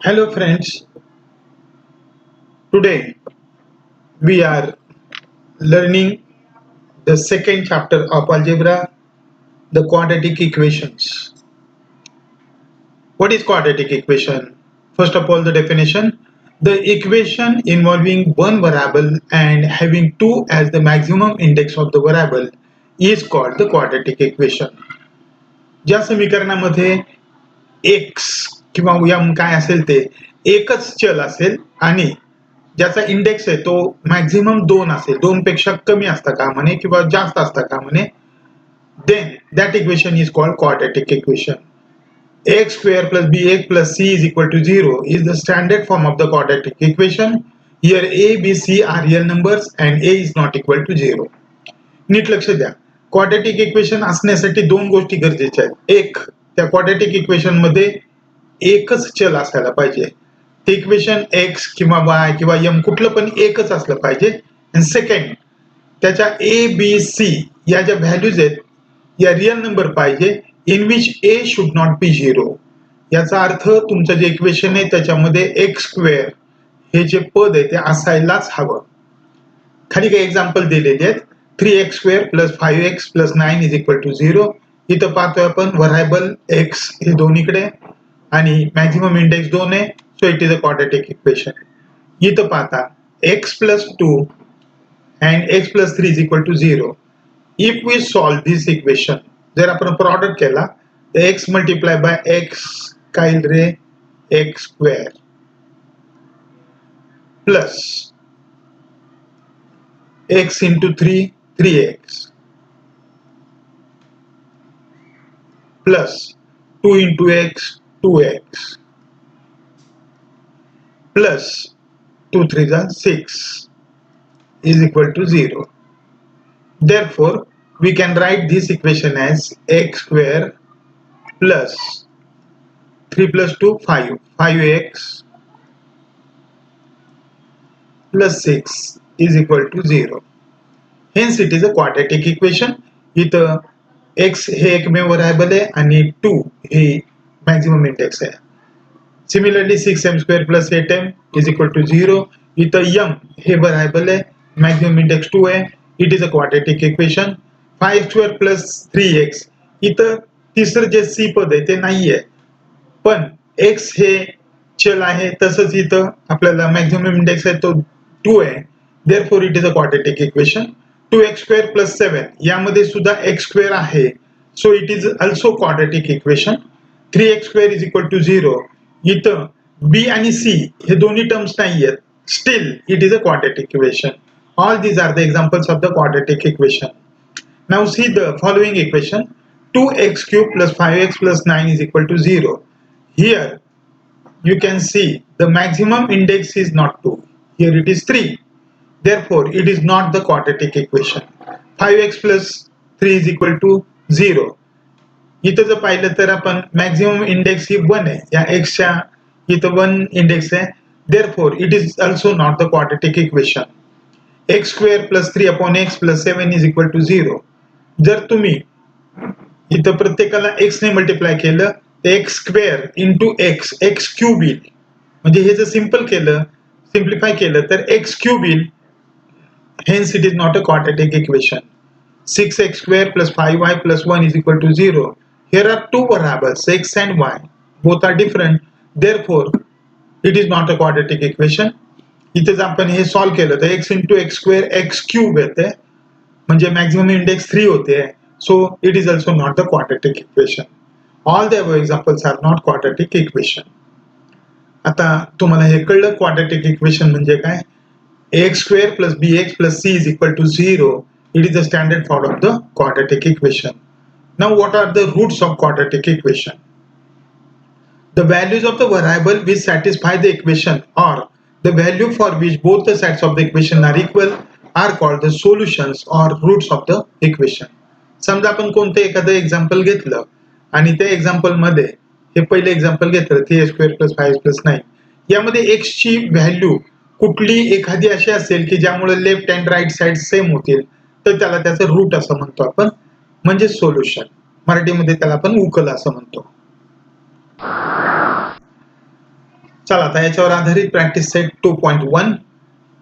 Hello friends, today we are learning the second chapter of algebra, the quadratic equations. What is quadratic equation? First of all, the definition. The equation involving one variable and having 2 as the maximum index of the variable is called the quadratic equation. ज्या समीकरणामध्ये x किंवा m काय असेल ते एकच चल असेल आणि ज्याचा इंडेक्स आहे तो मॅक्झिमम 2 असेल, 2 पेक्षा कमी असता कामा नये किंवा जास्त असता कामा नये, then that equation is called quadratic equation. Ax square plus bx plus c is equal to 0 is the standard form of the quadratic equation. Here a, b, c are real numbers and a is not equal to 0. नीट लक्ष द्या, quadratic equation असण्यासाठी दोन गोष्टी गरजेच्या आहेत. एक, त्या quadratic equation मध्ये एकच चल असायला पाहिजे. ते इक्वेशन x किंवा y किंवा m कुठलं पण एकच असलं पाहिजे. आणि सेकंड, त्याच्या a b c या ज्या व्हॅल्यूज आहेत या रियल नंबर पाहिजे in which a should not be 0. याचा अर्थ तुमचं जे इक्वेशन आहे त्याच्यामध्ये x स्क्वेअर हे जे पद आहे ते असायलाच हवं. खाली काही एक्झाम्पल दिलेले आहेत. 3x square plus 5x plus 9 is equal to 0. इथं पाहतोय आपण व्हरायबल x हे दोन्हीकडे आणि मॅक्झिमम इंडेक्स 2 आहे, so it is a quadratic equation. इथं पाहता x plus 2 and x plus 3 is equal to 0. If we solve this equation, जर आपण प्रॉडक्ट केला तर x multiply by x काय येईल रे, x square plus x into 3 3x plus 2 into x 2x plus 2 3s are 6 is equal to 0. Therefore, we can write this equation as x square plus 3 plus 2 5 5x plus 6 is equal to 0. Hence it is a quadratic equation. इथं x हे एकमेव व्हरायबल आहे आणि 2 हे maximum index आहे. Similarly 6m square plus 8m is equal to 0. इथं m हे व्हरायबल आहे, मॅक्झिमम इंडेक्स 2 आहे. It is a quadratic equation. 5 square plus 3x, इथं तिसरं जे c पद आहे ते नाहीये, पण x हे चल आहे, तसंच इथं आपल्याला मॅक्झिमम इंडेक्स आहे तो 2 आहे. Therefore it is a quadratic equation. 2x square plus 7 यामध्ये सुद्धा x square आहे, so it is also quadratic equation. 3x square is equal to 0. इथं b आणि c हे दोन्ही टर्म्स नाहीयेत, still it is a quadratic equation. All these are the examples of the quadratic equation. Now see the following equation. 2x cube plus 5x plus 9 is equal to 0. Here you can see the maximum index is not 2. Here it is 3. Therefore, it is not the quadratic equation. 5x plus 3 is equal to 0. इथं जर पाहिलं तर आपण maximum index ही 1 आहे, या x च्या इथं 1 index आहे. Therefore, it is also not the quadratic equation. x square plus 3 upon x plus 7 is equal to 0. जर तुम्ही इथं प्रत्येकाला x ने मल्टिप्लाय केलं तर x square into x cube येईल. म्हणजे हे जर सिंपल केलं, सिम्प्लिफाय केलं तर x क्यूब येईल. Hence it is not a quadratic equation. 6x square plus 5y plus 1 is equal to 0. Here are two variables x and y. Both are different. Therefore, it is not a quadratic equation. इथे जर आपण हे solve केलं तर x into x square x cube येते, म्हणजे maximum index 3 होते. So it is also not the quadratic equation. All the above examples are not quadratic equation. आता तुम्हाला हे कळलं quadratic equation म्हणजे काय. ax square plus bx plus c is equal to 0. It is the standard form of the quadratic equation. Now what are the roots of quadratic equation? The values of the variable which satisfy the equation or the value for which both the sides of the equation are equal are called the solutions or roots of the equation. समजा आपण कोणतं एखादं example घेतलं आणि त्या example मध्ये हे पहिले एक्झाम्पल घेतलं 3x square plus 5x plus 9, यामध्ये x ची व्हॅल्यू कुठली एखादी अशी असेल की ज्यामुळे left and right side same होतील तर त्याला त्याचं रूट असं म्हणतो आपण, म्हणजे सोल्युशन. मराठीमध्ये त्याला आपण उकल असं म्हणतो. चला आता याच्यावर आधारित practice set 2.1.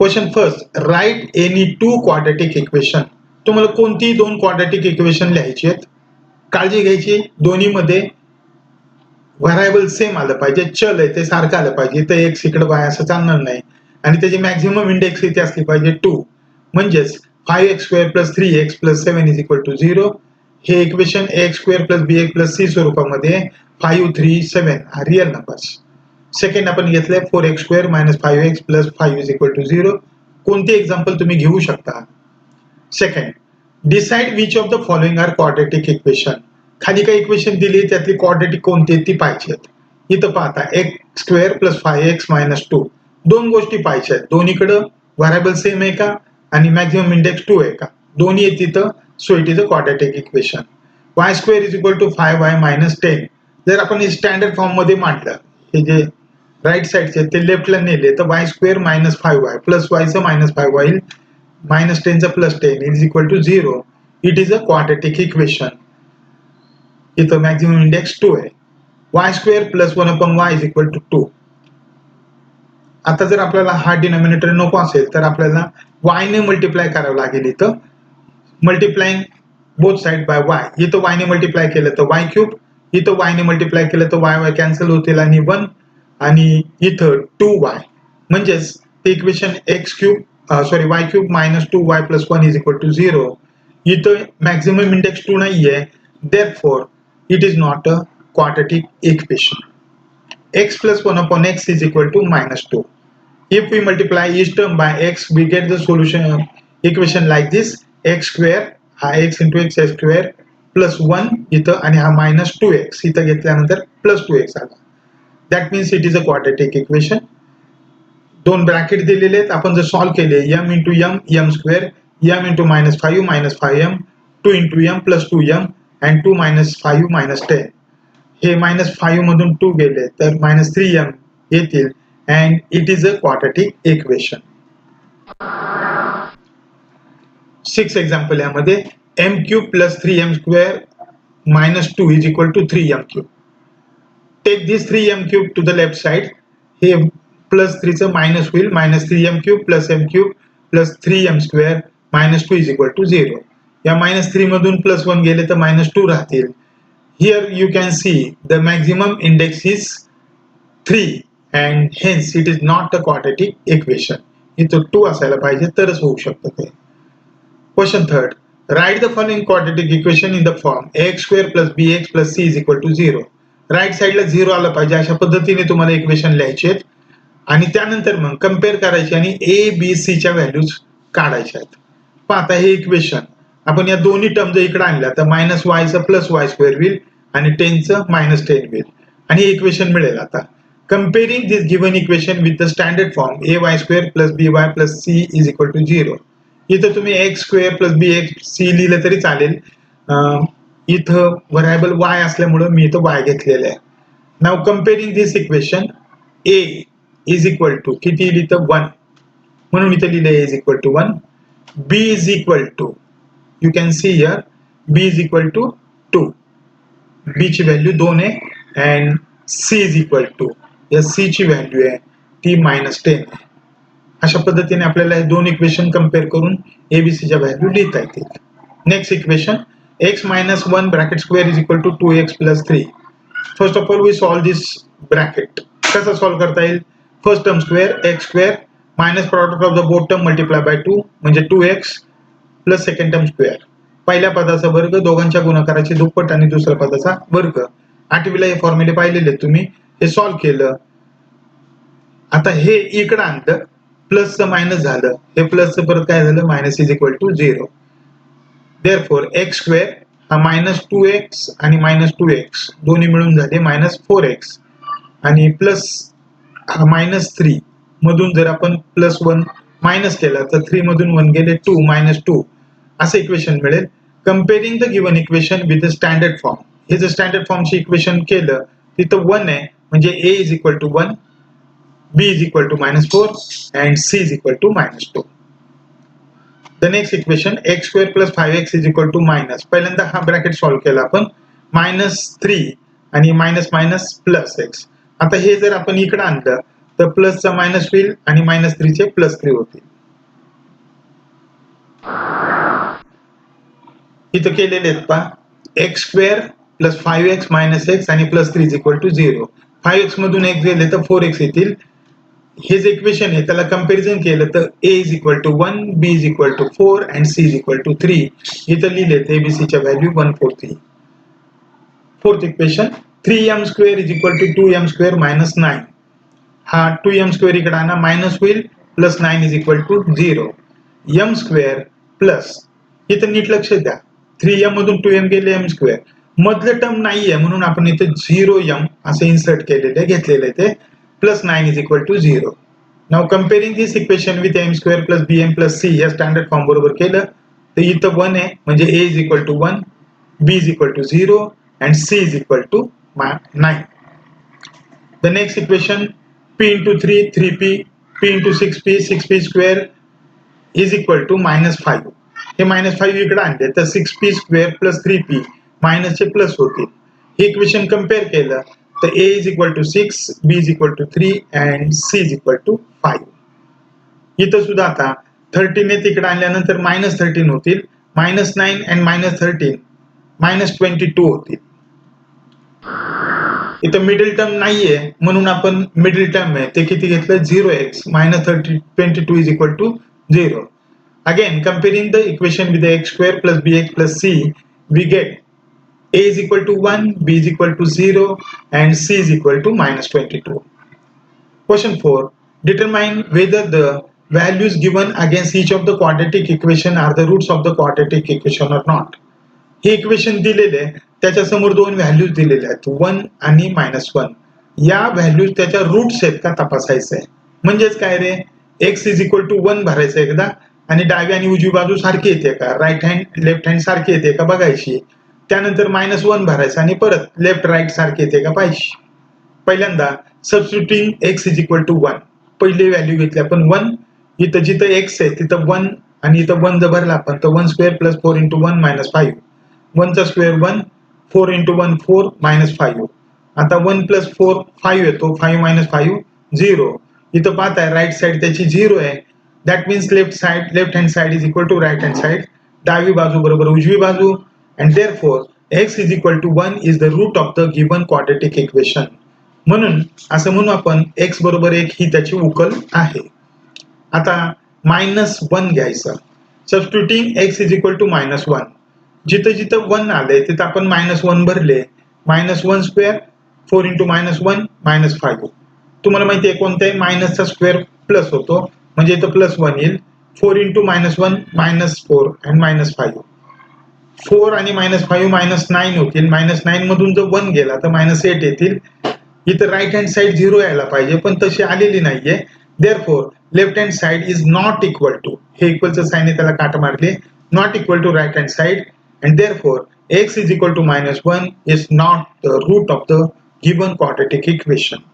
Question first, write any two quadratic equation. तुम्हाला कोणतीही दोन क्वाड्रॅटिक इक्वेशन लिहायची आहेत. काळजी घ्यायची, दोन्हीमध्ये व्हरायबल सेम आलं पाहिजे, चल आहे ते सारखं आलं पाहिजे, तर एक्स इकडे वाय असं चालणार नाही. आणि त्याची मॅक्झिमम इंडेक्स इथे असली पाहिजे 2. म्हणजेच 5x² + 3x + 7 = 0. हे इक्वेशन ax² + bx + c स्वरूपामध्ये 5, 3, 7 हा रिअल नंबर्स. सेकंड आपण घेतलंय 4x² - 5x + 5 = 0. कोणते एक्झाम्पल तुम्ही घेऊ शकता. Second, decide which of the following are quadratic equation. खाली काही इक्वेशन दिली, त्यातली क्वाड्रॅटिक कोणती ती पाहिजेत. इथं पाहता x² + 5x - 2. दोन गोष्टी पाहिजे आहेत. दोन्हीकडे व्हरायबल सेम आहे का आणि मॅक्झिमम इंडेक्स 2 आहे का. दोन्ही आहेत तिथं, so it is a quadratic equation. y² = 5y - 10. जर आपण हे स्टँडर्ड फॉर्म मध्ये मांडलं, हे जे राईट साइडचे ते लेफ्टला नेले, तर y² - 5y प्लस y चं -5y होईल, -10 चं +10 = 0. It is a quadratic equation. इथं मॅक्झिमम इंडेक्स 2 आहे. y² + 1/y = 2. आता जर आपल्याला हा डिनॉमिनेटर नको असेल, तर आपल्याला y ने मल्टिप्लाय करावं लागेल. इथं multiplying both side by y. इथं y ने मल्टिप्लाय केलं तर y³, इथं y ने मल्टिप्लाय केलं तर y कॅन्सल होतील आणि 1, आणि इथं 2y. म्हणजेच ते इक्वेशन y³ - 2y + 1 = 0. इथं मॅक्झिमम इंडेक्स 2 नाहीये, therefore it is not a quadratic equation. x + 1/x = -2. If we multiply each term by x, we get the solution equation like this. x² हा x × x x² + 1 इथं, आणि हा -2x इथं घेतल्यानंतर +2x आला. That means it is a quadratic equation. दोन bracket दिलेले आहेत. आपण जर सॉल्व्ह केले m × m, m², m × -5 -5m, 2 × m + 2m and 2 - 5 - 10. हे -5 मधून 2 गेले तर -3m येतील, and it is a quadratic equation. 6 example यामध्ये m³ + 3m² - 2 = 3m³. Take this 3m³ to the left side. हे +3 चं मायनस होईल, -3m³ + m³ + 3m² - 2 = 0. या -3 मधून +1 गेले तर -2 राहतील. Here you can see the maximum index is 3 and hence it is not a quadratic equation. इथं 2 असायला पाहिजे तरच होऊ शकतं ते. Question third, right the following quadratic equation in the form ax² + bx + c = 0. Right साइडला 0 आलं पाहिजे, अशा पद्धतीने तुम्हाला इक्वेशन लिहायचे आहेत. आणि त्यानंतर मग कम्पेअर करायची आणि a b c च्या व्हॅल्यूज काढायच्या आहेत. पाहता हे इक्वेशन आपण या दोन्ही टर्म जर इकडे आणल्या तर -y चं +y² होईल आणि 10 चं -10 होईल, आणि हे इक्वेशन मिळेल. आता comparing this given equation with the standard form ay² + by + c = 0. इथं तुम्ही x² + bc लिहिलं तरी चालेल. इथं व्हरायबल y असल्यामुळे मी इथं y घेतलेलं आहे. Now comparing this equation, a = किती लिहितं 1, म्हणून इथं लिहिलं a = 1. b = you can see here b = 2. b ची व्हॅल्यू 2 आहे, and c = या c ची व्हॅल्यू आहे ती -10 आहे. अशा पद्धतीने आपल्याला हे दोन इक्वेशन कंपेअर करून abc च्या व्हॅल्यू लिहिता येतील. Next equation x - 1 (² = 2x + 3. First of all we solve this bracket. कसं सॉल्व करता येईल. First term square x² minus product of the both term multiply by 2 म्हणजे 2x plus second term square. पहिल्या पदाचा वर्ग, दोघांच्या गुणाकाराची दुप्पट आणि दुसऱ्या पदाचा वर्ग. आठवीला हे फॉर्म्युले पाहिलेले तुम्ही. हे सॉल्व केलं. आता हे इकडे आणलं, प्लसचं मायनस झालं, हे प्लसचं परत काय झालं मायनस = 0. देअरफॉर x² हा -2x आणि -2x दोन्ही मिळून झाले -4x, आणि प्लस हा -3 मधून जर आपण +1 मायनस केला तर 3 मधून 1 गेले 2 -2 असं इक्वेशन मिळेल. Comparing the given equation with the standard form. हे जर स्टँडर्ड फॉर्मची इक्वेशन केलं तिथं 1 आहे, म्हणजे a = 1, b = -4 and c = -2. The next equation x² + 5x = पहिल्यांदा हा ब्रॅकेट सॉल्व केला आपण, -3 आणि मायनस प्लस x. आता हे जर आपण इकडे आणलं तर प्लसचा मायनस होईल आणि -3 चे +3 होतील. इथं केलेले आहेत पहा. x² + 5x - x आणि +3 = 0. 5x मधून x गेले तर 4x येतील. हे जे इक्वेशन आहे त्याला कंपॅरिझन केलं तर a = 1, b = 4 and c = 3. इथं लिहिले ABC च्या value 1, 4, 3. Fourth equation 3m² = 2m² - 9. हा 2m² इकडे आणा, मायनस होईल, +9 = 0. m² प्लस, इथं नीट लक्ष द्या, 3m मधून 2m गेले m², मधलं टर्म नाहीये म्हणून आपण इथे 0m असे इन्सर्ट केलेले घेतलेले ते +9 = 0. Now comparing this equation with m² + bm + c या स्टँडर्ड फॉर्म बरोबर केलं तर इथं 1 आहे म्हणजे a = 1, b = 0 and c = 9. The next equation p × 3 3p, p × 6p 6p² = -5. हे -5 इकडे आणले तर 6p² + 3p मायनसचे प्लस होतील. हे इक्वेशन कंपेअर केलं तर a = 6, b = 3 and c = 5. इथं सुद्धा आता 13 ने तिकडे आणल्यानंतर -13 होतील, -9 and -13 -22 होतील. इथं मिडल टर्म नाहीये म्हणून आपण मिडल टर्म आहे ते किती घेतलं 0x -22 = 0. Again comparing the equation with the x² + bx + c, we get a = 1, b = 0 and c = -22. Question 4. Determine whether the values given against each of the quadratic equation are the roots of the quadratic equation or not. हे equation दिलेले त्याच्या समोर दोन values दिलेल्या आहेत 1 आणि -1. या values त्याच्या रूट्स आहेत का तपासायचं आहे. म्हणजेच काय रे, x = 1 भरायचं एकदा आणि डावी आणि उजवी बाजू सारखी येते का, राईट हँड लेफ्ट हँड सारखी येते का बघायची. त्यानंतर -1 भरायचं आणि परत लेफ्ट राईट सारखी येते का पाहिजे. पहिल्यांदा सबस्टिट्यूटिंग x = 1, पहिली व्हॅल्यू घेतली आपण 1. इथं जिथं x आहे तिथं 1 आणि इथं 1 जर भरला आपण तर 1² + 4 × 1 - 5. 1 चा स्क्वेअर 1, 4 × 1 4 -5. आता 1 + 4 5 येतो, 5 - 5 0. इथं पाहताय राईट साइड त्याची 0 आहे. That means left hand side = right hand side, डावी बाजू बरोबर उजवी बाजू, and therefore x = 1 is the root of the given quadratic equation. म्हणून असं म्हणू आपण x = 1 ही त्याची उकल आहे. आता -1 घ्यायचं. सबस्टिट्यूटिंग x = -1, जिथं जिथं 1 आले तिथं आपण -1 भरले. -1² 4 × -1 -5. तुम्हाला माहिती आहे कोणत्याही मायनसचा स्क्वेअर प्लस होतो म्हणजे इथं +1 येईल. 4 × -1 -4 and -5. 4 आणि -5 -9 होतील. -9 मधून जर 1 गेला तर -8 येतील. इथं राईट हँड साइड 0 यायला पाहिजे पण तशी आलेली नाहीये. Therefore left hand side is not equal to, हे इक्वलचं साइन आहे त्याला काट मारले, not equal to right hand side, and therefore x = -1 is not the root of the given quadratic equation.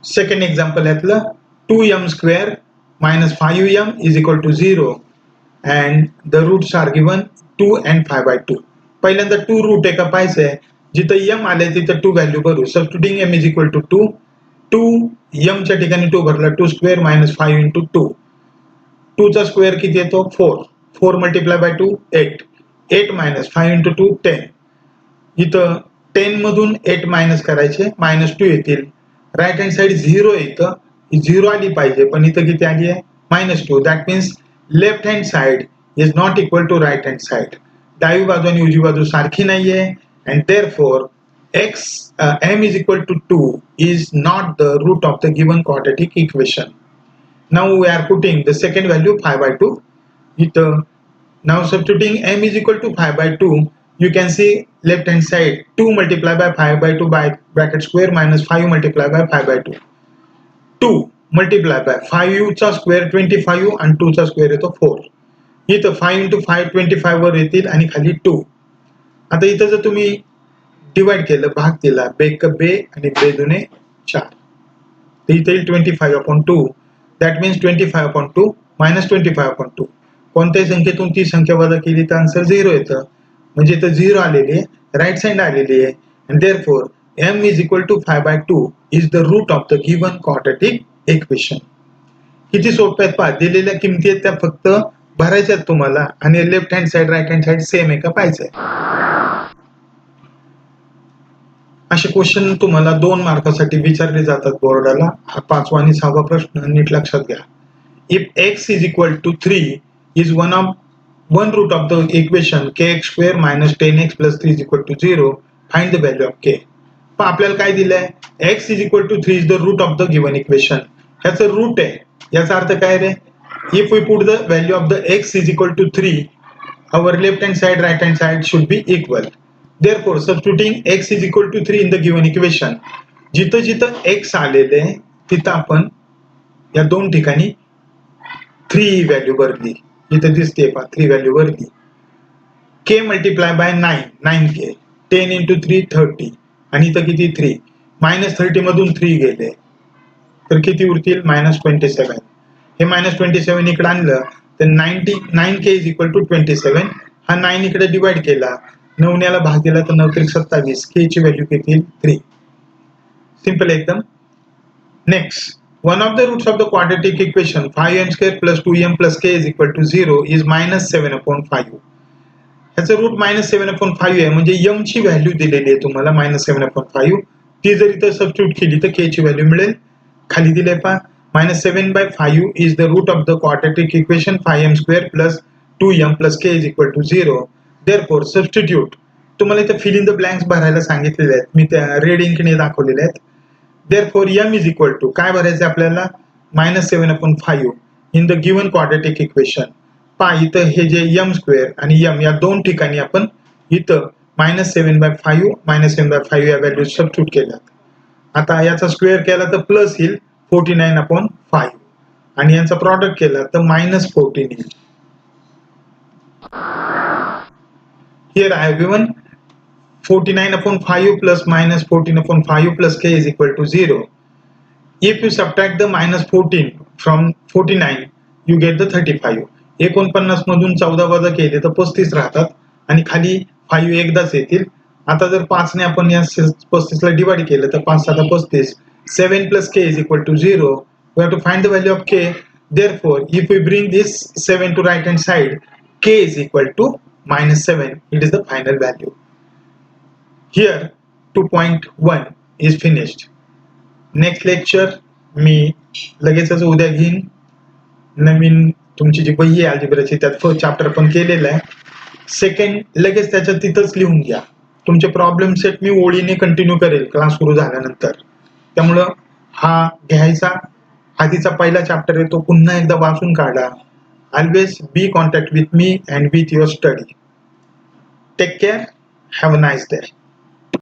Second example यातलं 2m² - 5m = 0 and the roots are given 2 and 5/2. पहिल्यांदा 2 route आहे का पाहायचंय. जिथं m आले तिथं 2 व्हॅल्यू भरू. Substituting m = 2. 2m च्या ठिकाणी 2 भरला, 2² - 5 × 2. 2 चा स्क्वेअर किती येतो 4. 4 × 2 8. 8 - 5 × 2 10. इथं 10 मधून 8 मायनस करायचे, -2 येतील. राईट हँड साइड 0 इथं 0 आली पाहिजे पण इथं किती आली आहे -2. That means left hand side is not equal to right hand side. डावी बाजू आणि उजवी बाजू सारखी नाहीये and therefore m = 2 is not the root of the given quadratic equation. Now we are putting the second value 5/2. Now substituting m = 5/2, you can see left hand side 2 multiplied by 5/2 by bracket square minus 5 multiplied by 5/2. 2 multiplied by 5 चा square 25 आणि 2 चा square येतो 4. इथं 5 × 5 25 वर येतील आणि खाली 2. आता इथं जर तुम्ही डिवाइड केलं, भाग दिला, बेक बे आणि बे दुने 4, तर इथे येईल 25/2. That means 25/2 - 25/2. कोणत्याही संख्येतून ती संख्या वजा केली तर आन्सर 0 येतं. म्हणजे इथं 0 आलेली आहे, राईट साइड आलेली आहे, and therefore m is equal to 5/2 is the root of the given quadratic equation. किती सोपे आहेत पहा. दिलेल्या किमती आहेत त्या फक्त भरायच्या आहेत तुम्हाला आणि left hand side right hand side same आहे का पाहायचंय. असे क्वेश्चन तुम्हाला 2 मार्कासाठी विचारले जातात बोर्डाला. हा 5वा आणि 6वा प्रश्न नीट लक्षात घ्या. If x is equal to 3 is one root of the equation kx square minus 10x plus 3 is equal to 0, find the value of k. पण आपल्याला काय दिलंय, x is equal to 3 is the root of the given equation. ह्याचं route आहे. याचा अर्थ काय रे, if we put the value of the x is equal to 3, our left hand side right hand side should be equal. Therefore substituting x is equal to 3 in the given equation, जिथं जिथं x आलेले तिथं आपण या दोन ठिकाणी 3 value भरली. इथं दिसते पहा 3 व्हॅल्यू भरली. k multiply by 9k, 10 into 3 30 आणि इथं किती 3, -30 मधून 3 गेले तर किती उरतील -27. हे -27 इकडे आणलं तर 9k is equal to 27. हा 9 इकडे डिवाइड केला, 9 याला भाग दिला तर 9 त्रिक 27. k ची व्हॅल्यू किती येईल 3. सिंपल एकदम. Next, one of the roots of the quadratic equation 5m square plus 2m plus k is equal to 0 is -7/5. ह्याचं रूट -7/5 आहे म्हणजे m ची व्हॅल्यू दिलेली आहे तुम्हाला -7/5. ती जर इथं सबस्टिट्यूट केली तर k ची व्हॅल्यू मिळेल. खाली दिले पहा -7/5 is the root of the quadratic equation 5m square plus 2m plus k is equal to 0. Therefore substitute. तुम्हाला इथं fill in the blanks भरायला सांगितलेले आहेत, मी त्या रेड इंकने दाखवलेले आहेत. Therefore m is equal to काय भरायचं आपल्याला -7/5 in the given quadratic equation. पहा इथं हे जे m स्क्वेअर आणि m या दोन ठिकाणी आपण इथं -7/5 या व्हॅल्यू सबस्टिट्यूट केल्यात. आता याचा स्क्वेअर केला तर प्लस येईल 49/5 आणि यांचा प्रॉडक्ट केला तर -14 येईल. Here I have given 49/5 plus -14/5 plus k is equal to 0. If you subtract the -14 from 49, you get the 35. 49 मधून 14 वजा केले तर 35 राहतात आणि खाली 5 एकदाच येतील. आता जर 5 ने आपण या 35 ला डिवाइड केलं तर 5 7 35. 7 plus k is equal to 0. We have to find the value of k. Therefore, if we bring this 7 to right hand side, k is equal to -7. It is the final value. Here 2.1 is finished. Next lecture मी लगेचच उद्या घेईन. नवीन तुमची जी वही आहे अल्जेब्राची त्यात first chapter पण केलेला आहे. सेकंड लगेच त्याच्यात तिथंच लिहून घ्या. तुमचे प्रॉब्लेम सेट मी ओळीने कंटिन्यू करेल क्लास सुरू झाल्यानंतर. त्यामुळं हा घ्यायचा, आधीचा पहिला चॅप्टर आहे तो पुन्हा एकदा वाचून काढा. Always be contact with me and with your study. Take care. Have a nice day.